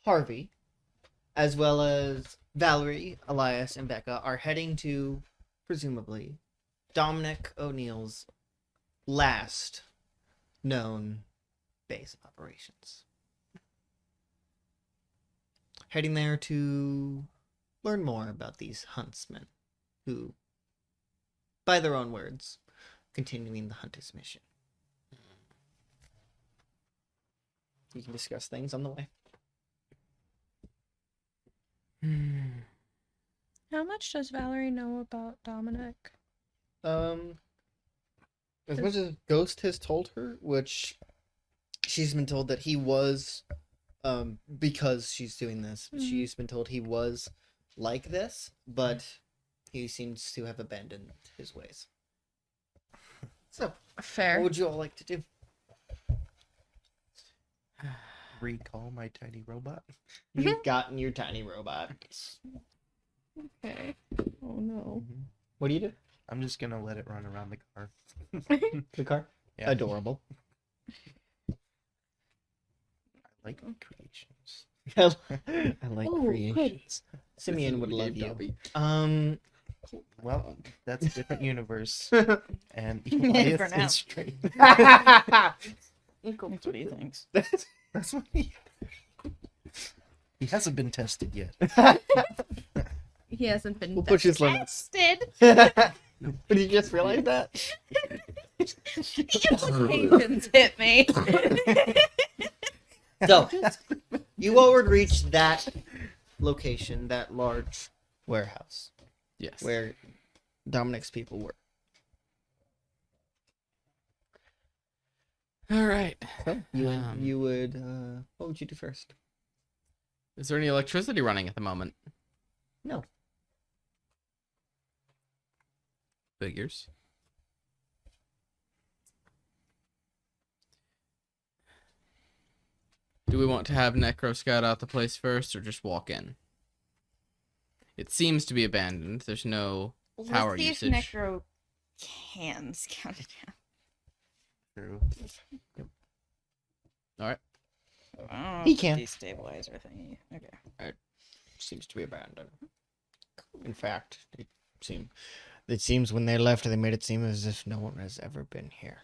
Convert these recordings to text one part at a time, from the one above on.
Harvey, as well as Valerie, Elias, and Becca, are heading to, presumably, Dominic O'Neill's last known base of operations. Heading there to learn more about these huntsmen, who, by their own words, continuing the Hunter's mission. You can discuss things on the way. How much does Valerie know about Dominic? As much as Ghost has told her, which she's been told that he was, because she's doing this, she's been told he was like this, but he seems to have abandoned his ways. So, Fair. what would you all like to do? Recall my tiny robot. You've gotten your tiny robot. Okay. Oh no. What do you do? I'm just gonna let it run around the car. The car? Yeah. Adorable. I like creations. I like Oh, creations. Simeon would love you. Well, that's a different universe. And For Elias now. is straight. Equal to what he thinks. That's what he hasn't been tested yet. He hasn't been We'll push his limits. tested. Did you just realize that? The implications hit me. So, you all would reach that location, that large warehouse, Yes. where Dominic's people were. All right. So, you would, what would you do first? Is there any electricity running at the moment? No. Figures. Do we want to have Necro scout out the place first, or just walk in? It seems to be abandoned. There's no power Let's see usage. if Necro can scout it down. True. All right. Oh, He can. Destabilizer thingy. Okay. Seems to be abandoned. In fact, it seems when they left, they made it seem as if no one has ever been here.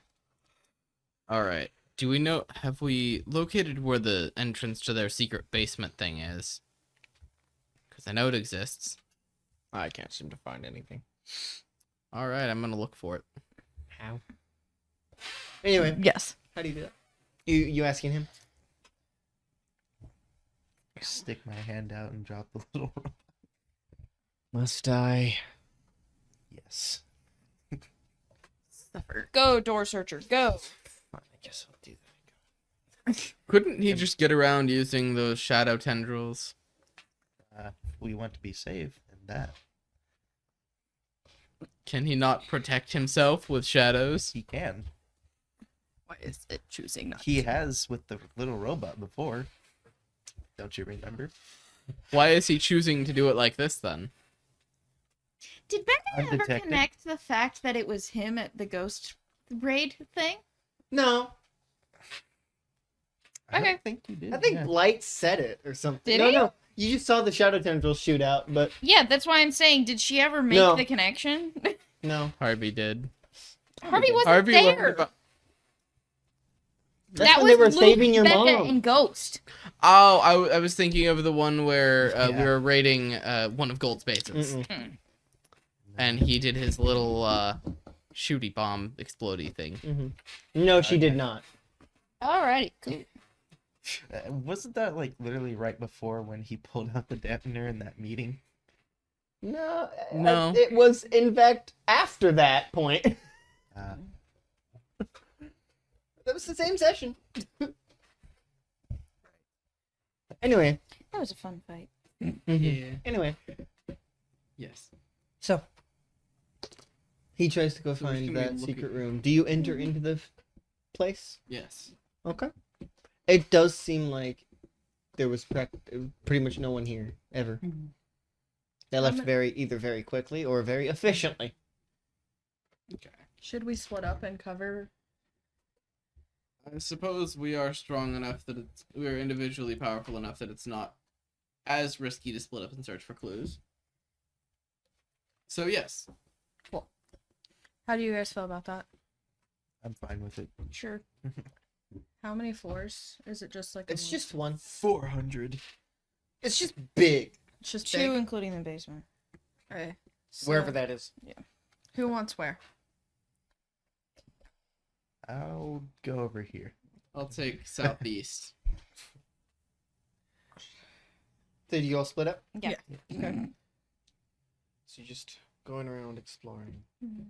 All right. Do we know? Have we located where the entrance to their secret basement thing is? Because I know it exists. I can't seem to find anything. All right. I'm gonna look for it. How? Anyway, Yes. how do you do that? You asking him? Stick my hand out and drop the little. Must I? Yes. Suffer. Go, door searcher. Go. I guess I'll do that. Couldn't he just get around using those shadow tendrils? We want to be safe, and that Can he not protect himself with shadows? he can. Why is it choosing not He has with the little robot before. Don't you remember? Why is he choosing to do it like this then? Did Becca ever Undetected. connect the fact that it was him at the ghost raid thing? No, I Okay. don't think you did. I think yeah. Light said it or something. Did no, he? No, you just saw the shadow tendrils shoot out, but Yeah, that's why I'm saying, did she ever make No. the connection? no. Harvey did. Harvey wasn't Harvey there. learned about... That's that when was they were Luke, saving your Becca, mom. and Ghost. Oh, I was thinking of the one where we Yeah. were raiding one of Gold's bases. Mm-mm. And he did his little shooty bomb explodey thing. Mhm. No, she did not. Alrighty, cool. Wasn't that like literally right before when he pulled out the dampener in that meeting? No, No. It was in fact after that point. That was the same session. Anyway. That was a fun fight. Yeah. Anyway, Yes. so he tries to go So we're find just gonna that look secret at- room. Do you enter into the place? Yes. Okay. It does seem like there was pretty much no one here ever. They left either very quickly or very efficiently. Okay. Should we split up and cover I suppose we are strong enough that we are individually powerful enough that it's not as risky to split up and search for clues. So yes. How do you guys feel about that? I'm fine with it. Sure. How many floors? Is it just like It's just one. 400. It's just big. It's just 2 big? Including the basement. Okay. Wherever that is. Who wants where? I'll go over here. I'll take southeast. Did you all split up? Yeah. Okay. So you're just going around exploring. Mhm.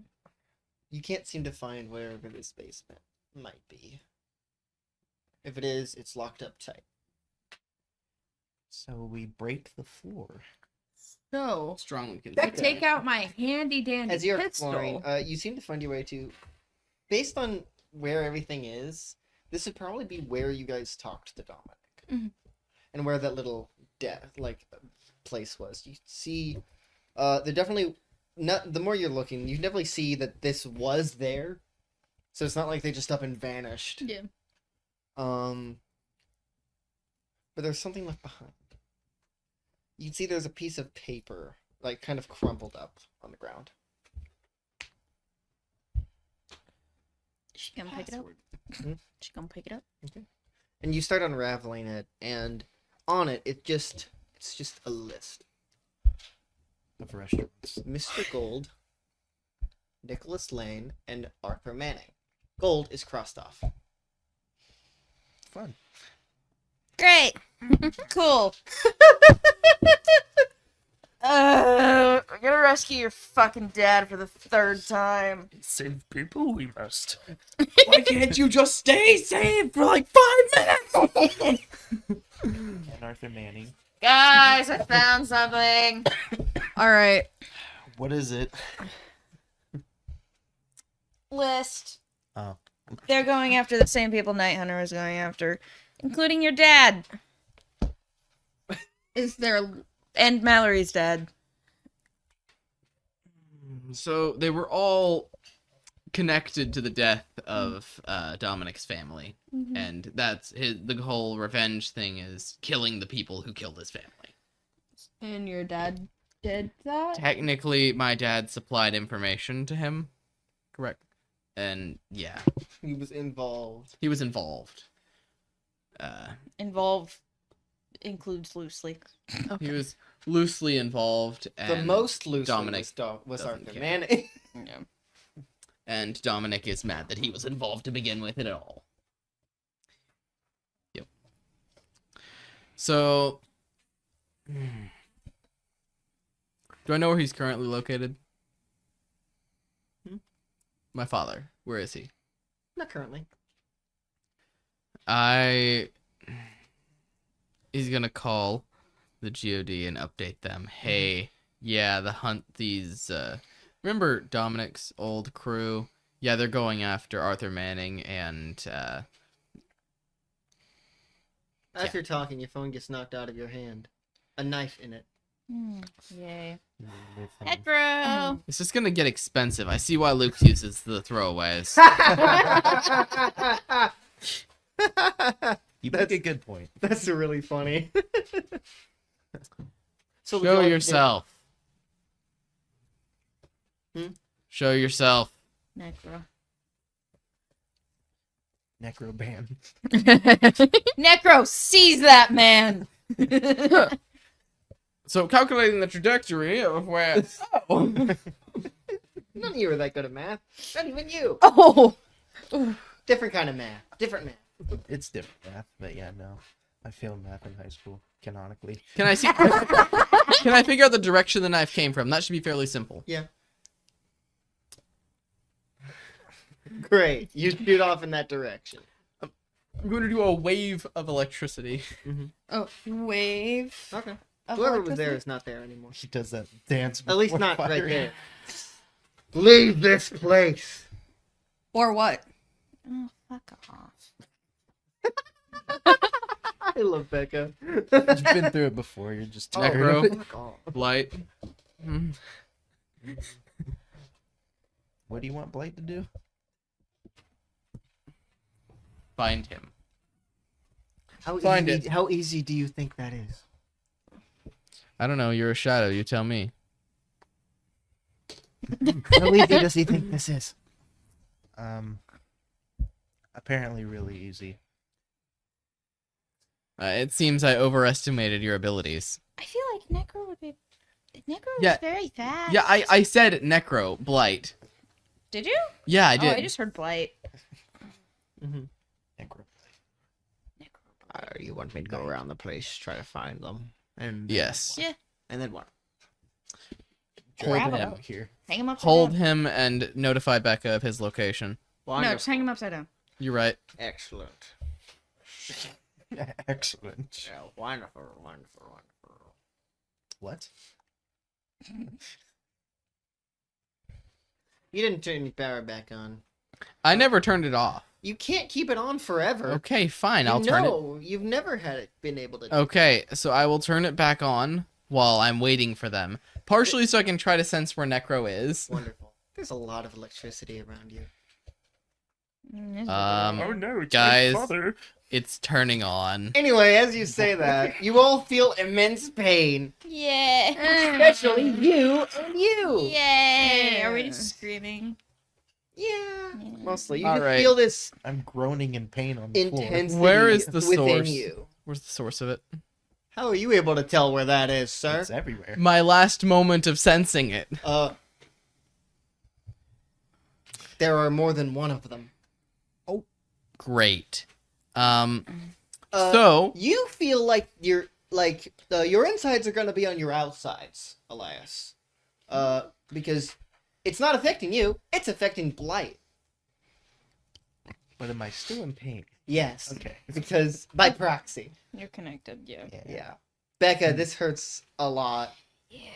You can't seem to find wherever this basement might be. If it is, it's locked up tight. So we break the floor. So, Strongly I convinced. take out my handy dandy As you're pistol. exploring, you seem to find your way to, based on where everything is, this would probably be where you guys talked to Dominic, Mhm. and where that little place was. You see, they're definitely not. The more you're looking, you definitely see that this was there, so it's not like they just up and vanished. Yeah. But there's something left behind. You can see there's a piece of paper, like kind of crumpled up on the ground. She gonna pick it up. Hmm? She gonna pick it up. And you start unraveling it, and on it, it's just a list. Of restaurants. Mr. Gold, Nicholas Lane, and Arthur Manning. Gold is crossed off. Fun. Great. Cool. I'm gonna rescue your fucking dad for the 3rd time. Save people we must. Why can't you just stay safe for like 5 minutes? And Arthur Manning. Guys, I found something. All right. What is it? List. Oh. They're going after the same people Night Hunter was going after, including your dad. Is there and Mallory's dad? So they were all connected to the death of Dominic's family, and that's the whole revenge thing is killing the people who killed his family. And your dad did that? Technically, my dad supplied information to him, correct? And yeah, He was involved. he was involved. Involve includes loosely. He was loosely involved, and The most loose Dominic was doesn't Arthur care. Manning. Yeah. and Dominic is mad that he was involved to begin with at all. Yep. So, do I know where he's currently located? Hmm? My father. Where is he? Not currently. He's gonna call the GOD and update them. Hey, yeah, remember Dominic's old crew? Yeah, they're going after Arthur Manning and, As Yeah. you're talking, your phone gets knocked out of your hand. A knife in it. Yay. With, Petro. it's just gonna get expensive. I see why Luke uses the throwaways. You make a good point. That's really funny. So would you Show like to- yourself. Hmm? Show yourself. Necro. Necro ban. Necro, seize that man. So calculating the trajectory of where. Oh. None of you are that good at math. Not even you. Oh. Different kind of math. Different math. It's different math, but yeah, no. I failed math in high school, canonically. Can I see? Can I figure out the direction the knife came from? That should be fairly simple. Yeah. Great. You shoot off in that direction. I'm going to do a wave of electricity. Oh, wave. Okay. of Whoever was there electricity? is not there anymore. He does that dance. At least before not right firing. there. Leave this place. Or what? Oh, fuck off. I love Becca. You've been through it before. You're just Oh, tired bro. of it. Fuck off. Blight. What do you want Blight to do? find him. Find How easy do you think that is? I don't know. You're a shadow. You tell me. How easy does he think this is? Apparently really easy. It seems I overestimated your abilities. I feel like Necro would be. Necro Yeah. is very fast. Yeah, I said Necro, Blight. Did you? Yeah, I Oh, did. I just heard Blight. Mm-hmm. Necro. You want me to go around the place, try to find them, and Yes. Yeah. and then what? Hold Grab him. him. Here. Hang him upside Hold down. him and notify Becca of his location. No, just hang him upside down. You're right. Excellent. Excellent. Yeah, wonderful. What? You didn't turn your power back on. I never turned it off. You can't keep it on forever. Okay, fine. I'll turn it. No, you've never had it been able to. Okay, so I will turn it back on while I'm waiting for them. Partially so I can try to sense where Necro is. Wonderful. There's a lot of electricity around you. Oh no, it's Guys. my father. It's turning on. Anyway, as you say that, you all feel immense pain. Yeah. Especially you and you. Yay. Are we just screaming? Yeah. Mostly. You All just right. feel this I'm groaning in pain on the floor. intensity Where is the within source? you. Where's the source of it? How are you able to tell where that is, sir? It's everywhere. My last moment of sensing it. There are more than one of them. Great. So You feel like your insides are gonna be on your outsides, Elias. Because it's not affecting you, it's affecting Blight. But am I still in pain? Yes. Okay. Because by proxy. You're connected, yeah. Yeah. Becca, this hurts a lot. Yeah.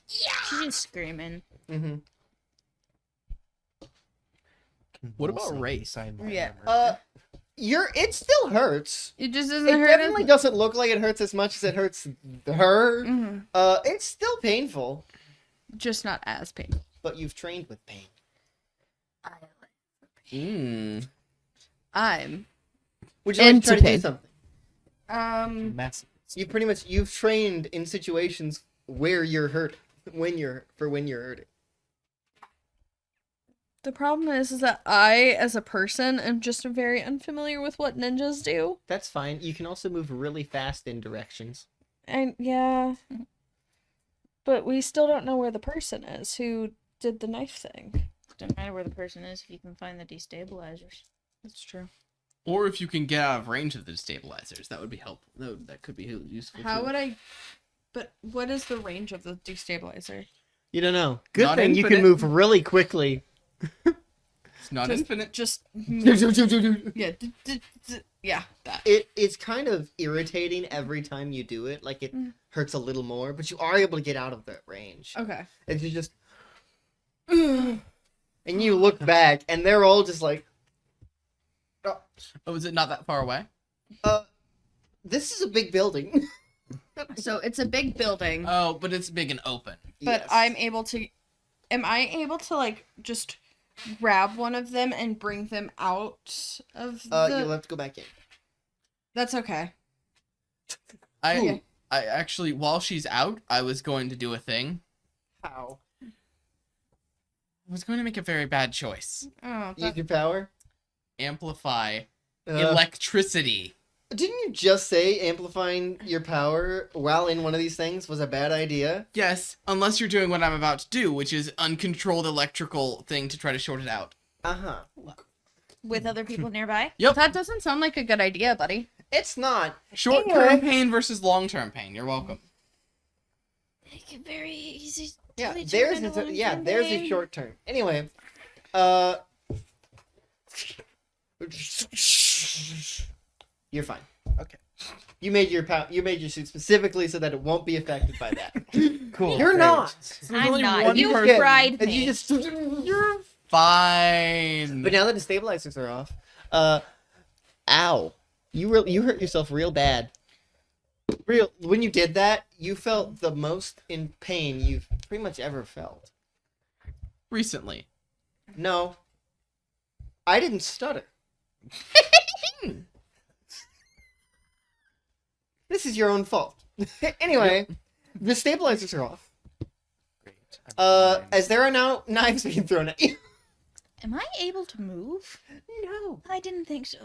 She's just screaming. Mm-hmm. What about Convulsing race? inside my Yeah. armor. It still hurts. It just doesn't It hurt. definitely doesn't look like it hurts as much as it hurts her. Mhm. It's still painful, Just not as painful. but you've trained with pain. I'm. Would you like to Into try to do pain. something? Massive. You've trained in situations where you're hurt, when you're hurting. The problem is that I, as a person, am just very unfamiliar with what ninjas do. That's fine. You can also move really fast in directions. And yeah. But we still don't know where the person is who did the knife thing. Doesn't matter where the person is if you can find the destabilizers. That's true. Or if you can get out of range of the stabilizers, that would be helpful. That could be useful. How too. would I... But what is the range of the destabilizer? You don't know. Good Not thing you can infinite. move really quickly. It's not Just- infinite. Just... It yeah. Yeah, that. is kind of irritating every time you do it. Like it hurts a little more, but you are able to get out of that range. Okay. And you just and you look back and they're all just like, Oh, is it not that far away? this is a big building. So it's a big building, Oh, but it's big and open. but Yes. I'm able to... Am I able to, like, just grab one of them and bring them out of the... You'll have to go back in. That's okay. I actually, while she's out, I was going to do a thing. How? I was going to make a very bad choice. Oh, Use your power? Amplify Uh, electricity. Didn't you just say amplifying your power while in one of these things was a bad idea? Yes, unless you're doing what I'm about to do, which is uncontrolled electrical thing to try to short it out. Uh-huh. With other people nearby? Yep. that doesn't sound like a good idea, buddy. It's not. Short-term Anyway. pain versus long-term pain. You're welcome. It can very easy. Yeah, Totally there's turn into yeah, one there's a thing. short term. Anyway, you're fine. Okay. You made your suit specifically so that it won't be affected by that. Cool. You're great. not. I'm only not. one You person- fried And me. you just. You're fine. But now that the stabilizers are off, ow, you hurt yourself real bad. When you did that, you felt the most in pain you've pretty much ever felt. Recently. No, I didn't stutter. This is your own fault. Anyway, the stabilizers are off. Great. I'm fine. As there are now knives being thrown at you. Am I able to move? No. I didn't think so.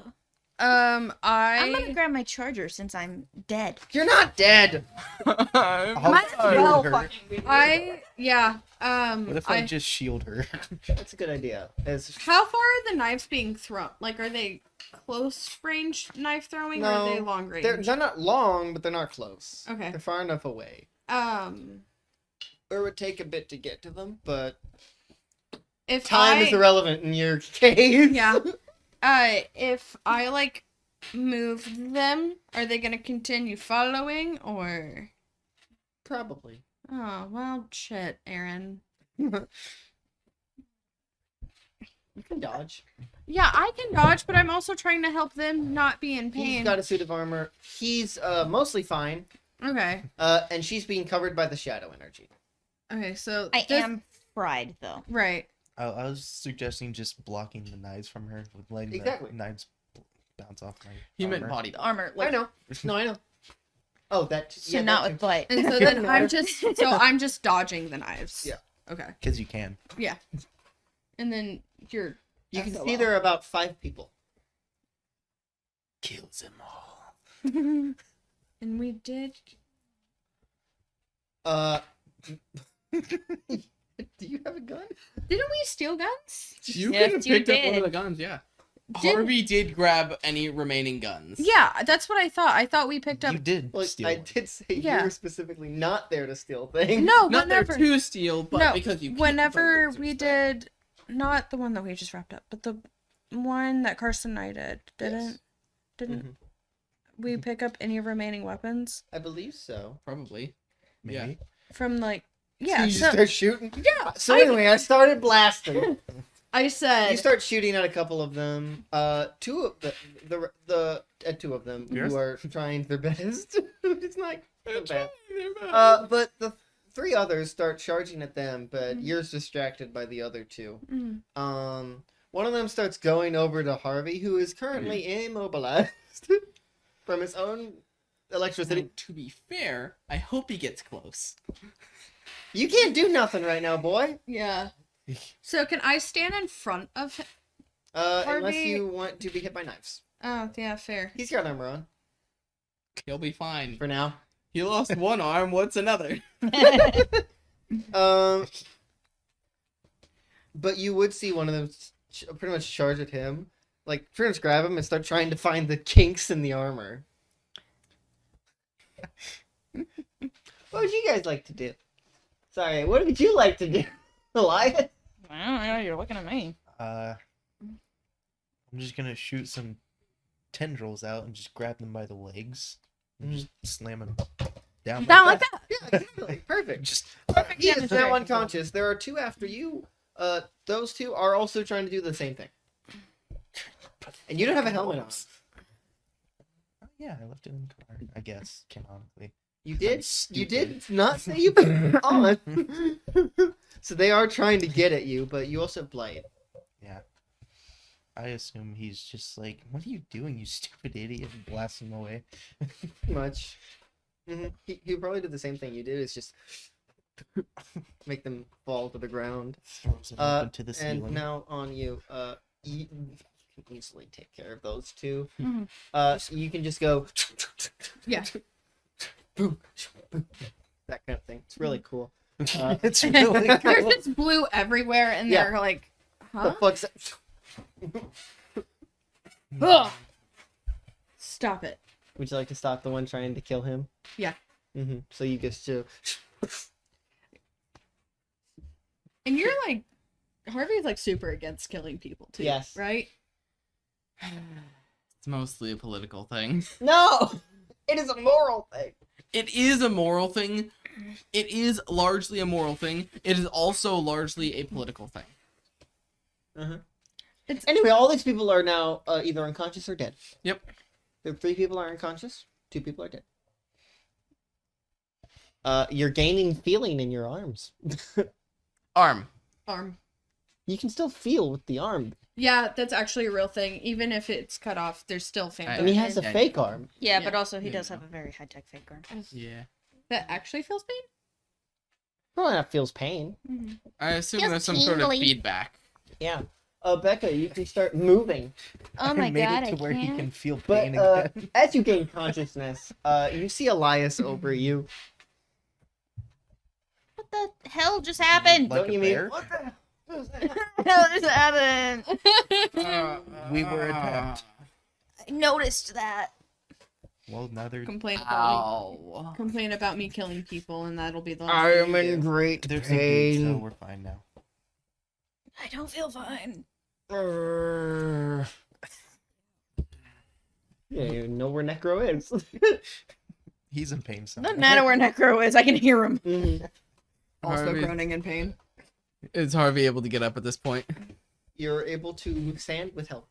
I'm I'm gonna gonna grab my charger since I'm dead. You're not dead. I'll Might as shield well her. fucking yeah. What if I just shield her? That's a good idea. How far are the knives being thrown? Like, are they close range knife throwing, or are they No, long range? they're not long, but they're not close. Okay. They're far enough away. It It would take a bit to get to them, but if time is irrelevant in your case. Yeah. If I like move them, are they gonna continue following or? Probably. Oh well, shit, Aaron. You can dodge. Yeah, I can dodge, but I'm also trying to help them not be in pain. He's got a suit of armor. He's mostly fine. Okay. And she's being covered by the shadow energy. Okay, so I am fried though. right. I was suggesting just blocking the knives from her, with letting Exactly. the knives bounce off my. He meant armor. body. The armor, I like, know. No, I know. Oh, that. so yeah, not that with too. blight. And so then I'm just dodging the knives. Yeah. Okay. Because you can. Yeah. And then you're. You can SOL. see there are about 5 people. Kills them all. And we did. Do you have a gun? Didn't we steal guns? You Yes, could have you picked up one did. of the guns, yeah. Did- Harvey did grab any remaining guns. Yeah, that's what I thought. I thought we picked up. You did Well, steal. I one. did say Yeah. you were specifically not there to steal things. No, Not there whenever. to steal, but No, because you keep whenever those we instead. did, not the one that we just wrapped up, but the one that Carson and I did. Didn't Mhm. we pick up any remaining weapons I believe so. Probably. Maybe. from like? So Yeah. you just So start shooting. yeah. So anyway, I started blasting. I said. You start shooting at a couple of them. Two of two of them Yes. who are trying their best. It's not They're bad. trying their best. But the 3 others start charging at them, but you're distracted by the other 2. Mm. One of them starts going over to Harvey, who is currently immobilized from his own electricity. Now, to be fair, I hope he gets close. You can't do nothing right now, boy. Yeah. So can I stand in front of him? Unless Harvey- you want to be hit by knives. Oh yeah, fair. He's got armor on He'll be fine. for now. He lost one arm, what's another? But you would see one of them pretty much charge at him, like pretty much grab him and start trying to find the kinks in the armor. What would you guys like to do? Sorry, what would you like to do, Elias? I don't know. You're looking at me. I'm just gonna shoot some tendrils out and just grab them by the legs and just slam them down. Down like that. Yeah, exactly. Perfect. Just Perfect He is now demonstration. unconscious. There are 2 after you. Those 2 are also trying to do the same thing. And you don't have a helmet on. Oh, yeah, I left it in the car. I guess canonically. You did? You Stupid. did not say you put it on. So they are trying to get at you, but you also have blight. Yeah. I assume he's just like, "What are you doing, you stupid idiot?" and blast him away. Pretty much. He probably did the same thing you did. Is just make them fall to the ground. Throws him up into the And ceiling. now on you. You can easily take care of those 2. Mhm. You can just go. Yeah. Boom, boom, that kind of thing. It's really cool. It's really There's cool. just blue everywhere, and Yeah. they're like, The huh? fuck's that? Ugh. Stop it. Would you like to stop the one trying to kill him? Yeah. So you just do. And you're like, Harvey's like super against killing people too. Yes. Right? It's mostly a political thing. No, it is a moral thing. It is a moral thing. It is largely a moral thing. It is also largely a political thing. Anyway, all these people are now either unconscious or dead. Yep. There 3 people are unconscious. 2 people are dead. You're gaining feeling in your arms. Arm. Arm. You can still feel with the arm. Yeah, that's actually a real thing. Even if it's cut off, there's still phantom. And he has a Yeah. fake arm. Yeah, Yeah. but also he Yeah. does have a very high tech fake arm. Yeah. That actually feels pain? Probably not feels pain. I assume Feels there's some sort of tingly. feedback. Yeah. Becca, you can start moving. Oh I my made god, it to I where he can't. can feel But pain again. as you gain consciousness, you see Elias over you. What the hell just happened? Like Don't a you mean? bear? What the hell is that? What the hell just happened? We were attacked. I noticed that. Well, now they're Complain about Ow. me. Complain about me killing people, and that'll be the I last am thing you in do. great they're some dudes, so pain. we're fine now. I don't feel fine. Yeah, you know where Necro is. He's in pain somewhere. Doesn't matter where Necro is, I can hear him. Mhm. Also Harvey- groaning in pain. Is Harvey able to get up at this point? You're able to stand with help.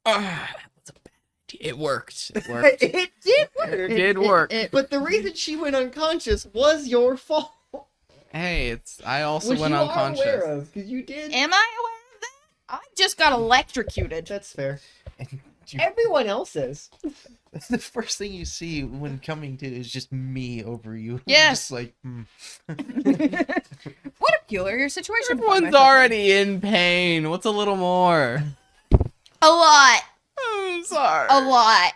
That was a bad idea. It worked. It worked. It did work. It did work. But the reason she went unconscious was your fault. Hey, I also Which went you unconscious. are aware of, because you did. Am I aware of that? I just got electrocuted. That's fair. And you- Everyone else is. the first thing you see when coming to is just me over you. Yes. Just like, What a peculiar situation. to find Everyone's myself in. already in pain. What's a little more? A lot. I'm sorry. A lot.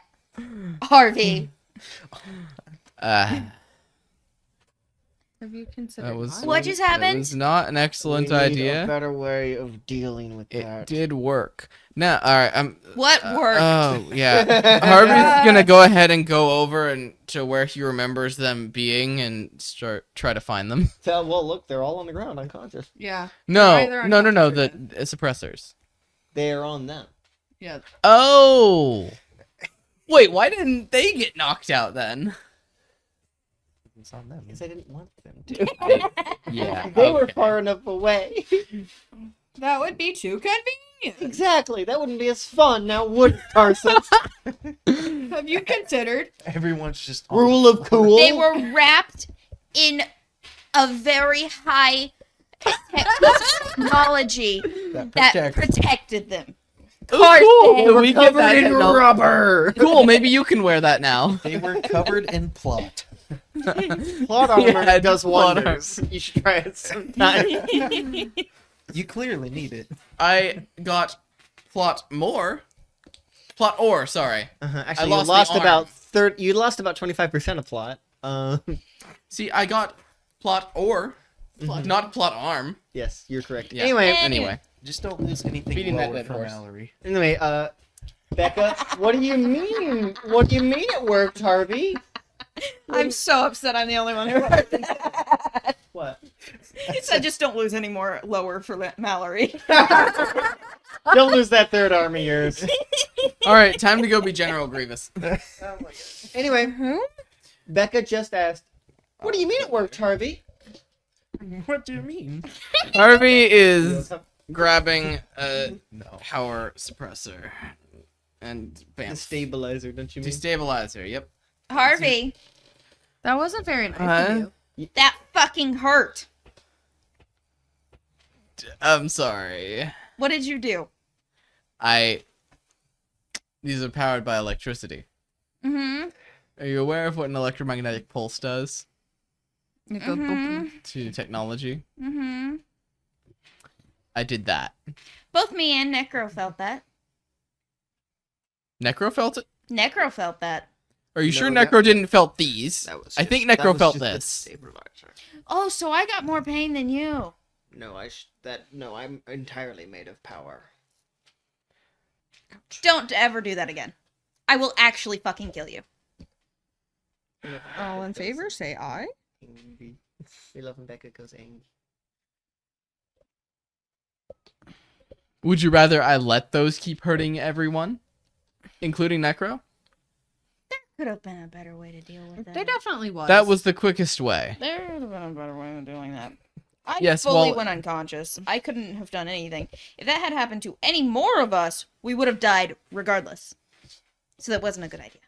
Harvey. Have you considered That was mine? What just That happened? was not an excellent We need idea. A better way of dealing with It that. did work. Now, all right. What worked? Oh yeah. Harvey's gonna go ahead and go over and to where he remembers them being and try to find them. Well, look, they're all on the ground, unconscious. Yeah. No, either no, unconscious or the dead. suppressors. They are on them. Yeah. Oh. Wait, why didn't they get knocked out then? it's on them. Because I didn't want them to. Yeah. They were okay. far enough away. That would be too convenient. Exactly. That wouldn't be as fun, now would it, Carson? Have you considered? Everyone's just on Rule the of floor. cool. They were wrapped in a very high technology that protected them. Oh, They cool. were We get covered that in technology. rubber. Cool. Maybe you can wear that now. They were covered in plot. Plot armor Yeah, does plot wonders. You should try it sometime. You clearly need it. I got plot ore, sorry. Actually, lost you the lost arm. about You lost about 25% of plot. See, I got plot ore, not plot arm. Yes, you're correct. Yeah. Anyway, Just don't lose anything Beating that lower dead for horse. Mallory. Becca, what do you mean? What do you mean it worked, Harvey? I'm so upset I'm the only one who heard that. What? He said just don't lose any more lower for Mallory. Don't lose that third arm of yours. All right, time to go be General Grievous. Anyway, Who? Becca just asked, what do you mean it worked, Harvey? What do you mean? Harvey is grabbing a No. power suppressor and The bam. stabilizer, don't you mean? Destabilizer, yep. Harvey, That wasn't very nice of you. that fucking hurt. I'm sorry. What did you do? These are powered by electricity. Mm-hmm. Are you aware of what an electromagnetic pulse does You go boop. Mm-hmm. to technology? Mm-hmm. I did that. Both me and Necro felt that. Necro felt it? Necro felt that. Are you No, sure that- Necro didn't felt these? That was I think that Necro was felt just the this. stabilizer. Oh, so I got more pain than you. No, I'm entirely made of power. Don't ever do that again. I will actually fucking kill you. All in favor, say aye. Angry. We love when Becca goes angry. Would you rather I let those keep hurting everyone? Including Necro? Could have been a better way to deal with that. There definitely was. That was the quickest way. There would have been a better way of doing that. I Yes, fully well- went unconscious. I couldn't have done anything. If that had happened to any more of us, we would have died regardless. So that wasn't a good idea.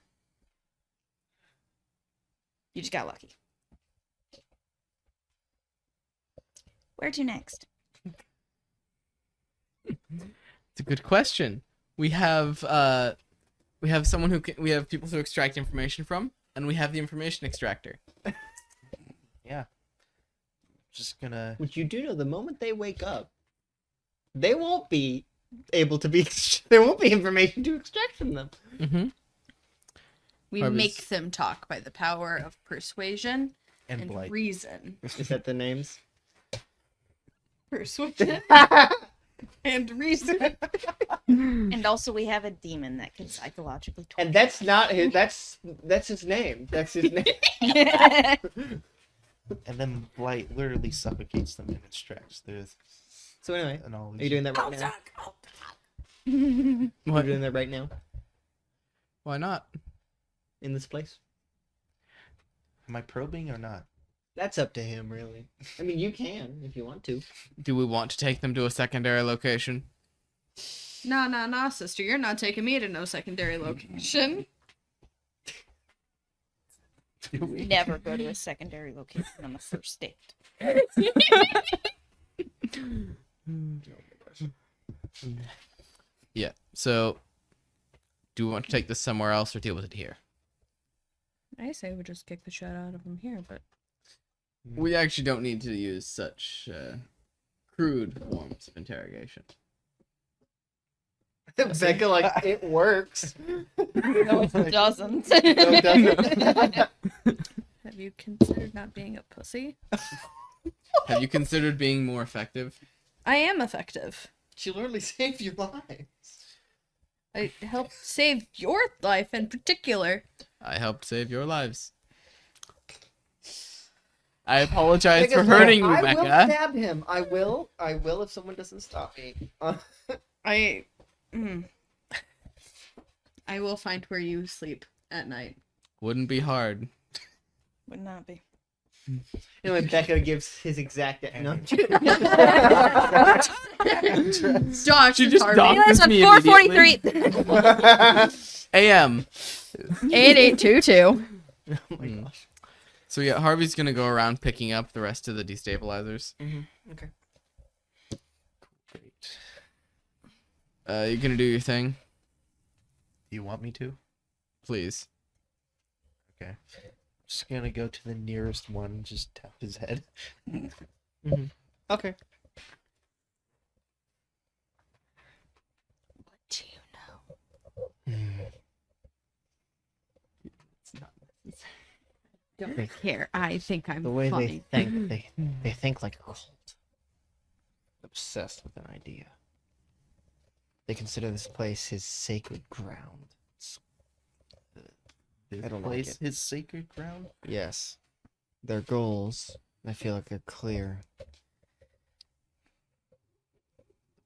You just got lucky. Where to next? It's a good question. We have someone who we have people to extract information from, and we have the information extractor. Yeah. Just gonna. Which you do know, the moment they wake up, they won't be able to be. There won't be information to extract from them. Mm-hmm. We Harvey's- make them talk by the power of persuasion And and blight. reason. Is that the names? Persuasion and reason. And also, we have a demon that can psychologically torture. And that's not his. That's his name. That's his name. And then blight literally suffocates them and extracts their So anyway, knowledge. are you doing that right now? Are What? you doing that right now Why not? in this place? Am I probing or not? That's up to him, really. I mean, you can if you want to. Do we want to take them to a secondary location? No, sister. You're not taking me to no secondary location. Never go to a secondary location on the first date. Yeah. So, do we want to take this somewhere else or deal with it here? I say we just kick the shit out of him here, but We actually don't need to use such crude forms of interrogation. Becca, like, it works. No, it doesn't. No, it doesn't. have you considered not being a pussy? Have you considered being more effective? I am effective. She literally saved your lives. I helped save your life in particular. I helped save your lives. I apologize for Becca's hurting you, like, I will Becca. stab him. I will if someone doesn't stop me. I will find where you sleep at night. Wouldn't be hard. Would not be. Anyway, Becca gives his exact. No. Doc, She just Harvey. docked That's at me 4:43. AM. 8822. Oh my Hmm. gosh. So yeah, Harvey's gonna go around picking up the rest of the destabilizers. Okay. Great. You gonna do your thing, Do you want me to? please? Okay. Just gonna go to the nearest one and just tap his head. Okay. What do you know? Don't care. I think I'm The way funny. they think, they think like a cult. Obsessed with an idea. They consider this place his sacred ground. This I don't like place it. his sacred ground. Yes. Their goals, I feel like, are clear.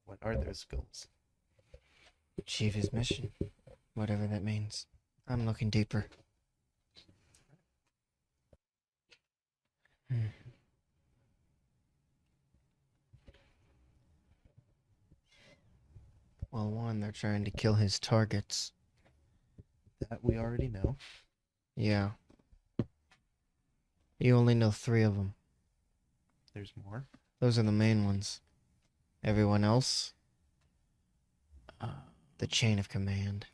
What are those goals? Achieve his mission. Whatever that means. I'm looking deeper. Well, one, they're trying to kill his targets. That we already know. Yeah. You only know 3 of them. There's more. Those are the main ones. Everyone else, the chain of command.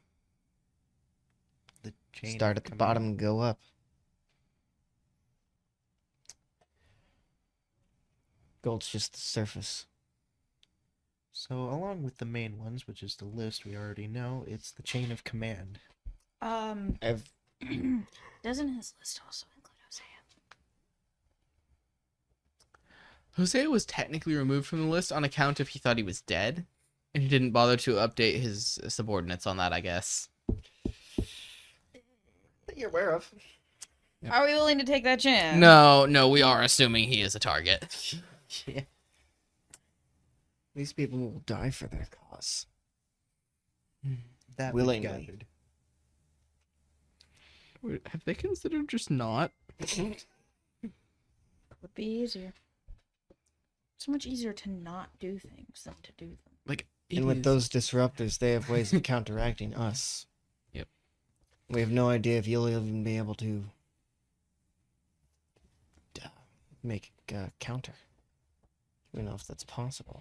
The chain. Start of at the command. bottom and go up. Gold's just the surface. So along with the main ones, which is the list we already know, it's the chain of command. I've Doesn't his list also include Hosea? Hosea was technically removed from the list on account of he thought he was dead, and he didn't bother to update his subordinates on that, I guess. that you're aware of. Are we willing to take that chance? No, we are assuming he is a target. Yeah. These people will die for their cause. That we've Willingly. gathered. Wait, have they considered just not? Would be easier. So much easier to not do things than to do them. Like, And with those disruptors, they have ways of counteracting us. Yep. We have no idea if you'll even be able to make a counter. We don't know if that's possible.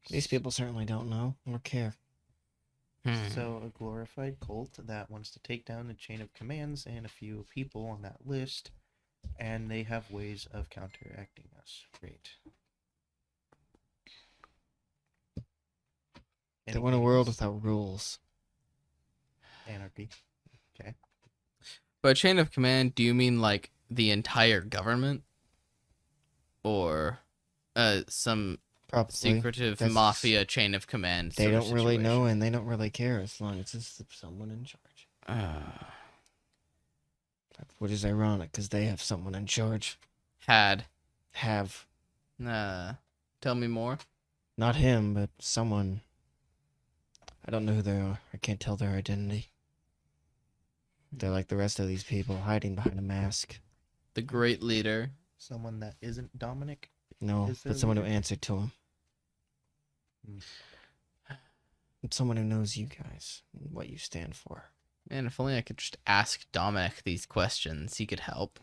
These people certainly don't know or care. So a glorified cult that wants to take down the chain of commands and a few people on that list, and they have ways of counteracting us. Great. They want a Anything world else? without rules. Anarchy. Okay. By chain of command, do you mean like the entire government, or some Probably. secretive That's- mafia chain of command? They sort of don't really know, situation? and they don't really care as long as it's someone in charge. Which is ironic, because they have someone in charge. Had. Have. Tell me more. Not him, but someone. I don't know who they are. I can't tell their identity. They're like the rest of these people, hiding behind a mask. The great leader. Someone that isn't Dominic. No, Is there but someone who leader? answered to him. Hmm. And someone who knows you guys, and what you stand for. Man, if only I could just ask Dominic these questions, he could help.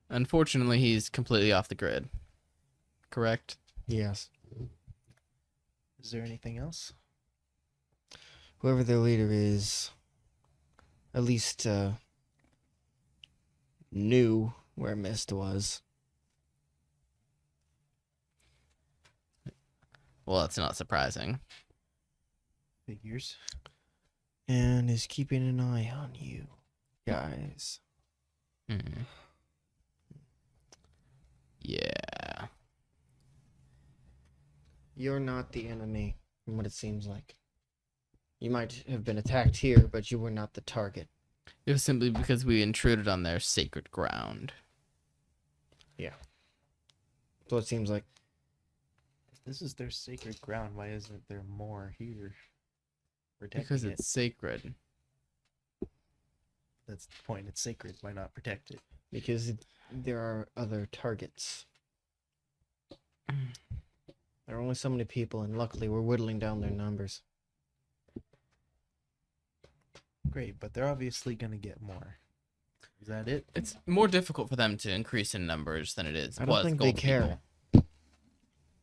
Unfortunately, he's completely off the grid. Correct? Yes. Is there anything else? Whoever their leader is, at least knew where Mist was. Well, that's not surprising. Figures. And is keeping an eye on you guys. Hmm. Yeah. You're not the enemy, from what it seems like. You might have been attacked here, but you were not the target. It was simply because we intruded on their sacred ground. So it seems like. If this is their sacred ground, why isn't there more here? Protecting Because it. it's sacred. That's the point. It's sacred. Why not protect it? Because there are other targets. There are only so many people, and luckily we're whittling down their numbers. Great, but they're obviously gonna get more. Is that it? It's more difficult for them to increase in numbers than it is. I don't think they gold care. people.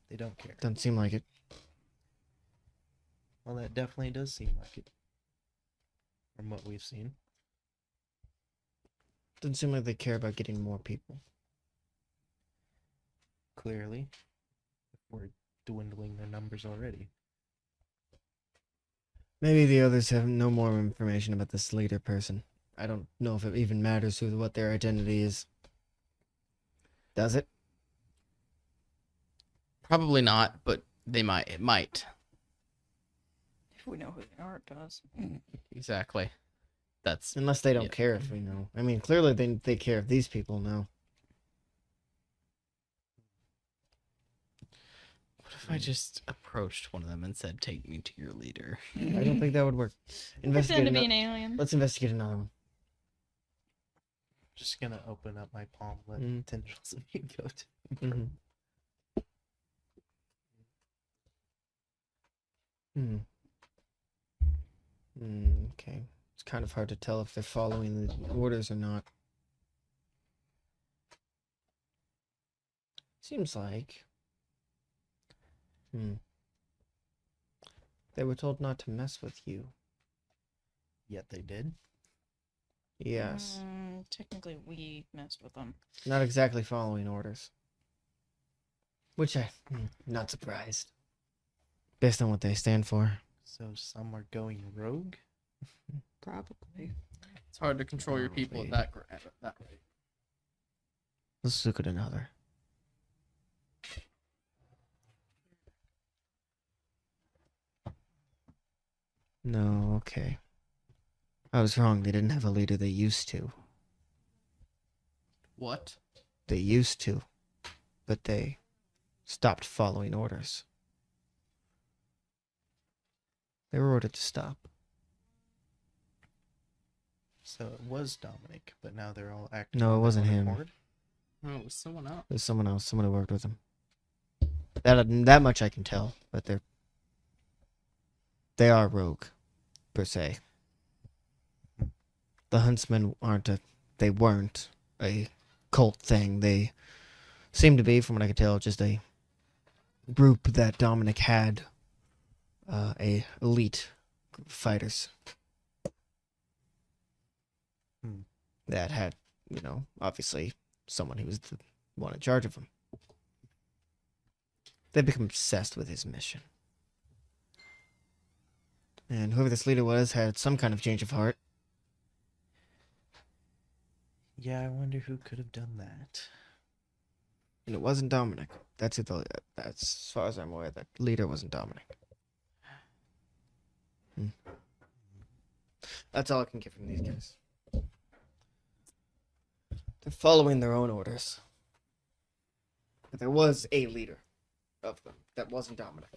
They don't care. Doesn't seem like it. Well, that definitely does seem like it. From what we've seen. Doesn't seem like they care about getting more people. Clearly. If we're dwindling their numbers already. Maybe the others have no more information about this leader person. I don't know if it even matters what their identity is. Does it? Probably not, but they might. It might. If we know who they are, it does. Exactly. That's Unless they don't Yeah. care if we know. I mean, clearly they care if these people know. What if I just approached one of them and said, "Take me to your leader"? I don't think that would work. Pretend Investigate. to be an alien. Let's investigate another one. Just gonna open up my palm, let Mm. tendrils of you go to. Mm-hmm. Okay. It's kind of hard to tell if they're following the orders or not. Seems like. They were told not to mess with you. Yet they did. Yes. Technically, we messed with them. Not exactly following orders. Which not surprised. Based on what they stand for. So some are going rogue. Probably. It's hard to control your people at that rate. Let's look at another. No, okay. I was wrong. They didn't have a leader. They used to. What? They used to. But they stopped following orders. They were ordered to stop. So it was Dominic, but now they're all acting. No, it on their wasn't own him. accord? No, it was someone else. There's someone else. Someone who worked with them. That much I can tell. But they are rogue, per se. The Huntsmen they weren't a cult thing. They seemed to be, from what I could tell, just a group that Dominic had, a elite group of fighters that had, obviously someone who was the one in charge of them. They become obsessed with his mission. And whoever this leader was had some kind of change of heart. Yeah, I wonder who could have done that. And it wasn't Dominic. That's as far as I'm aware, that leader wasn't Dominic. That's all I can get from these guys. They're following their own orders. But there was a leader of them that wasn't Dominic.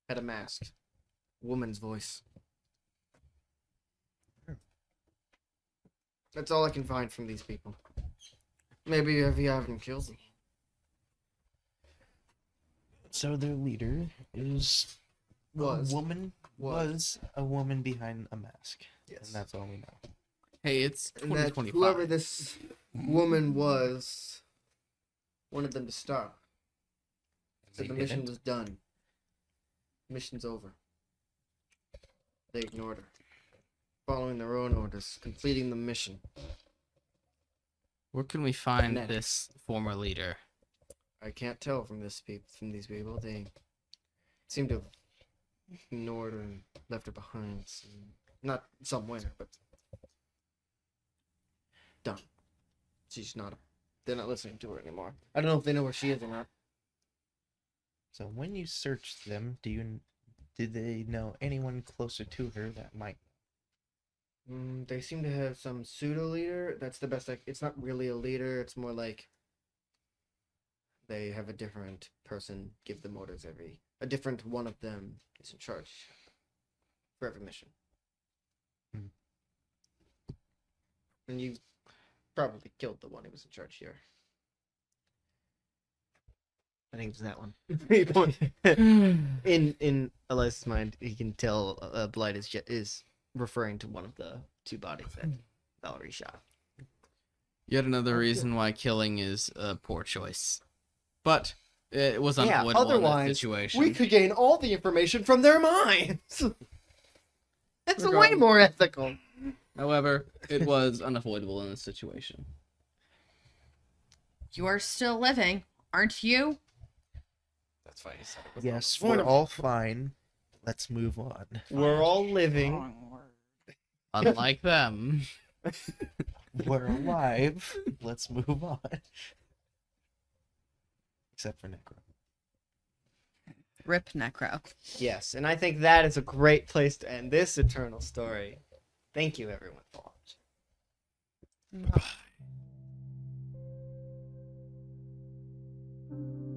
Had a mask. Woman's voice. That's all I can find from these people. Maybe if you haven't killed them. So their leader is Was. a woman. Was a woman behind a mask. Yes. And that's all we know. Hey, it's And that 2025. whoever this woman was wanted them to stop. So They the mission didn't. was done. Mission's over. They ignored her. Following their own orders, completing the mission. Where can we find Next. this former leader? I can't tell from these people. They seem to have ignored her and left her behind. Not somewhere, but done. She's not. They're not listening to her anymore. I don't know if they know where she is or not. So when you searched them, did they know anyone closer to her that might? They seem to have some pseudo leader. That's the best. It's not really a leader. It's more like they have a different person give them orders a different one of them is in charge for every mission. And you probably killed the one who was in charge here. I think it's that one. in Elias's mind, he can tell Blight is referring to one of the two bodies that Valerie shot. Yet another reason why killing is a poor choice. But it was unavoidable in that otherwise, situation. we could gain all the information from their minds. That's way Regardless. more ethical. However, it was unavoidable in this situation. You are still living, aren't you? That's fine. Yes, we're all fine. Let's move on. We're all living. Unlike them. We're alive. Let's move on. Except for Necro. Rip Necro. Yes, and I think that is a great place to end this eternal story. Thank you, everyone, for watching. Bye.